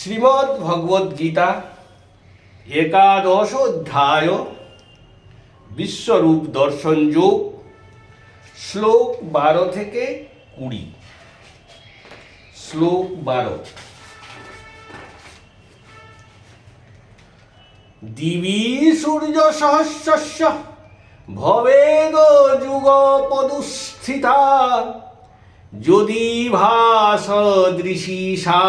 শ্রীমদ্ ভগবদ গীতা একাদশ অধ্যায় বিশ্বরূপ দর্শন যোগ শ্লোক 12 থেকে 20। শ্লোক 12। দিবি সূর্য সহস্রস্য ভবেদ যুগপদুস্থিতা যদি ভাসদৃশী সা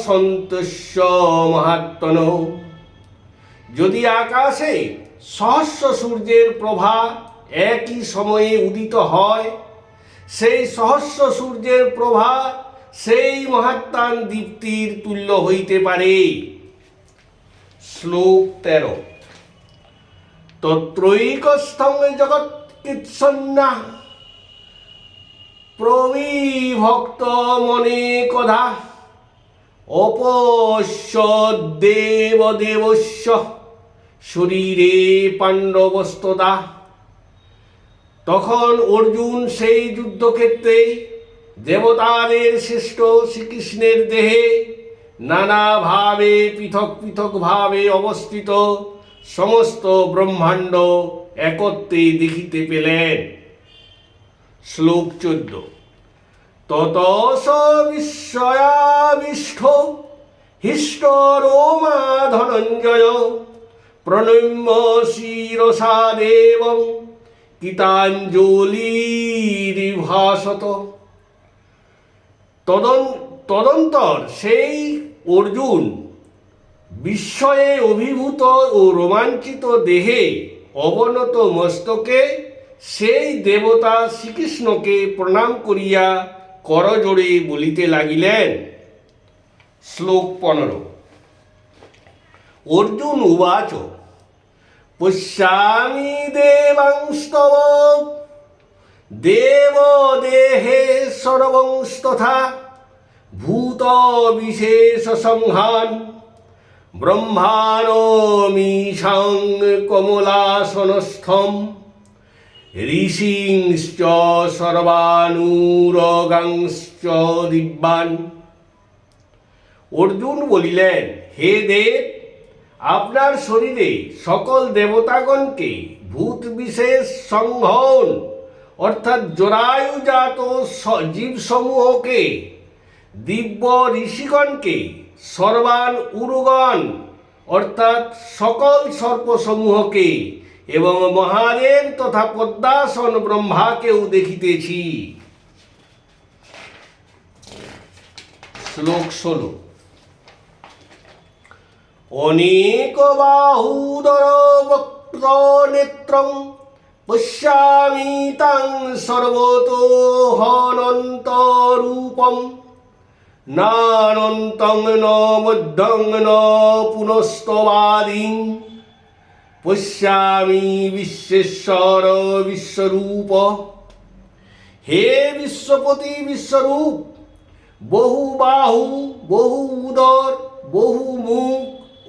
সন্তস্য মহাত্মন। যদি আকাশে সহস্র সূর্যের প্রভা একই সময়ে উদিত হয়, সেই সহস্র সূর্যের প্রভা সেই মহাত্মান দীপ্তির তুল্য হইতে পারে। শ্লোক 13। তত্রৈকস্থং জগৎকৃৎসন্না প্রবিভক্ত মনে কদা অপশ্য দেবদেবস্য শরীরে পাণ্ডবস্তদা। তখন অর্জুন সেই যুদ্ধক্ষেত্রে দেবতাদের শ্রেষ্ঠ শ্রীকৃষ্ণের দেহে নানাভাবে পৃথক পৃথকভাবে অবস্থিত সমস্ত ব্রহ্মাণ্ড একত্রে দেখিতে পেলেন। শ্লোক 14। তত স বিস্ময়াবিষ্ঠ হিষ্ট রোমা ধনঞ্জয় প্রণম্য শিরসা দেবং গীতাঞ্জলির্ভাষত। তদন্তর সেই অর্জুন বিস্ময়ে অভিভূত ও রোমাঞ্চিত দেহে অবনত মস্তকে সেই দেবতা শ্রীকৃষ্ণকে প্রণাম করিয়া করজোড়ে বলিতে লাগিলেন। শ্লোক 15। অর্জুন উবাচ পশ্যামি দেবাংস্তব দেবদেহে সর্বংস্তথা ভূত বিশেষ সংহান ব্রহ্মাণমীশাং কমলাসনস্থম ঋষিংশ্চ সর্বানুরগাংশ্চ দিব্যান। অর্জুন বলিলেন, হে দেব, আপনার শরীরে সকল দেবতাগণকে, ভূত বিশেষ সংহন অর্থাৎ জরায়ুজাত জীবসমূহকে, দিব্য ঋষিগণকে, সর্বান উরুগণ অর্থাৎ সকল সর্পসমূহকে এবং মহাদেব তথা পদ্মাসন ব্রহ্মাকেও দেখিতেছি। শ্লোক 16। অনেক বাহুদর বক্ত্র নেত্রং পশ্যামি তাং সর্বতো হনন্ত রূপম নানন্তং ন মধ্যং ন পুনস্তবাদিং পশ্যামি বিশ্বেশ্বর বিশ্বরূপ। হে বিশ্বপতি বিশ্বরূপ, বহু বাহু, বহু উদর, বহু মুখ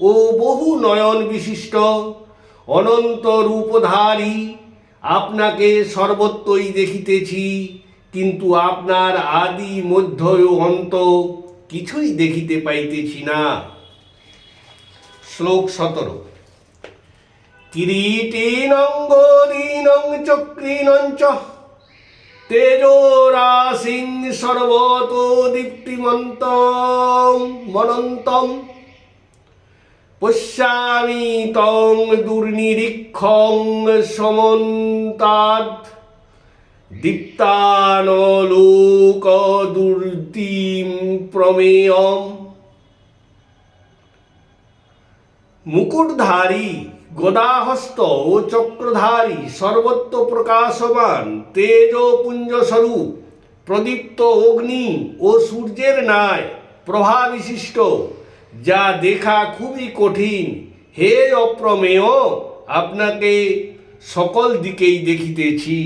ও বহু নয়ন বিশিষ্ট অনন্ত রূপধারী আপনাকে সর্বত্রই দেখিতেছি, কিন্তু আপনার আদি মধ্য ও অন্ত কিছুই দেখিতে পাইতেছি না। শ্লোক 17। কিরীটিনং গদিনং চক্রিণং চ তেজোরাশিং সর্বতো দীপ্তিমন্তং মনন্তং পশ্যামি তং দুর্নিরীক্ষং সমন্তাৎ দীপ্তানলোক দুর্তিম প্রমেয়ম। মুকুটধারী, গদাহস্ত ও চক্রধারী, সর্বত্র প্রকাশমান তেজপুঞ্জ স্বরূপ প্রদীপ্ত অগ্নি ও সূর্যের ন্যায় প্রভা বিশিষ্ট, যা দেখা খুবই কঠিন, হে অপ্রমেয়, আপনাকে সকল দিকেই দেখিতেছি।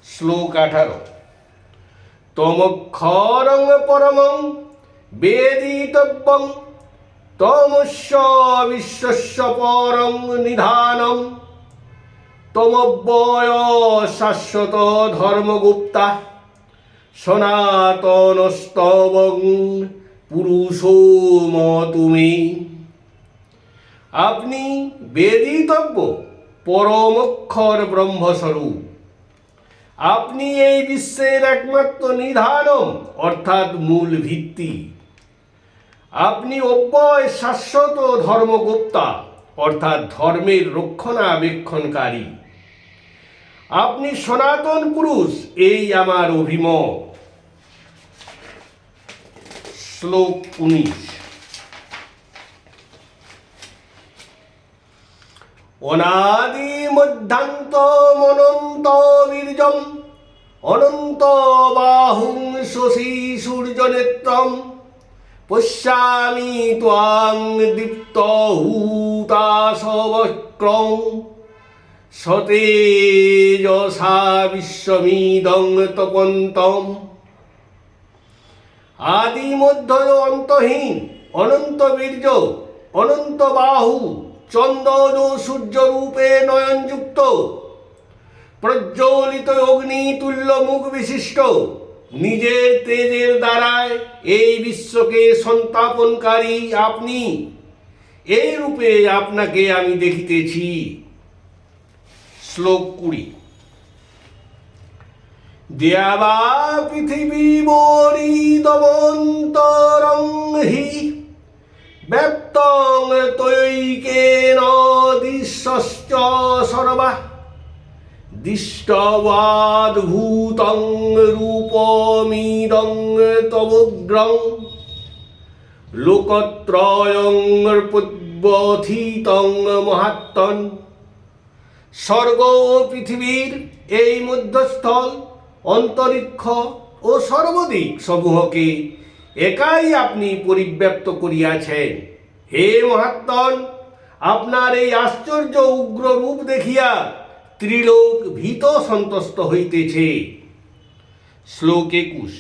শ্লোক 18। তমক্ষরং পরমং বেদিতব্যং তমস্য বিশ্বস্য পরং নিধানম তমব্যয় শাশ্বত ধর্মগুপ্তা সনাতনস্তবং পুরুষোম তুমি। আপনি বেদিতব্য পরমক্ষর ব্রহ্মস্বরূপ। আপনি এই বিশ্বের একমাত্র নিধানম অর্থাৎ মূল ভিত্তি। আপনি অব্যয় শাশ্বত ধর্মগুপ্তা অর্থাৎ ধর্মের রক্ষণাবেক্ষণকারী। আপনি সনাতন পুরুষ, এই আমার অভিমত। শ্লোক 19। অনাদি মধ্যান্ত অনন্ত বীর্যম অনন্ত বাহুং শশী সূর্য নেত্রম পশ্যামি ত্বাং দীপ্ত হুতাশবক্রং সতেজসা বিশ্বমিদং তপন্তম। আদি মধ্য অন্তহীন, অনন্ত বীর্য, অনন্ত বাহু, চন্দ্র ও সূর্য রূপে নয়নযুক্ত, প্রজ্বলিত অগ্নি তুল্য মুখ বিশিষ্ট, নিজের তেজের দ্বারায় এই বিশ্বকে সন্তাপনকারী আপনি। এই রূপে আপনাকে আমি দেখিতেছি। শ্লোক 20। দেবা পৃথিবী বরিদমন্তরং হি ব্যপ্তং তৈকেন দিশশ্চ সর্বা দিষ্টবাদ্ভূতং রূপমিদং তবগ্রং লোকত্রয়ং পূর্বথিতং মহাত্মন। স্বর্গ ও পৃথিবীর এই মধ্যস্থল, অন্তরিক্ষ ও সর্বদিক সমূহকে একাই আপনি পরিব্যাপ্ত করিয়াছেন। হে মহাত্মন, আপনার এই আশ্চর্য উগ্র রূপ দেখিয়া ত্রিলোক ভীত সন্ত্রস্ত হইতেছে। শ্লোক 21।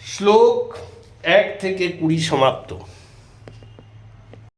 শ্লোক 1 থেকে 20 সমাপ্ত।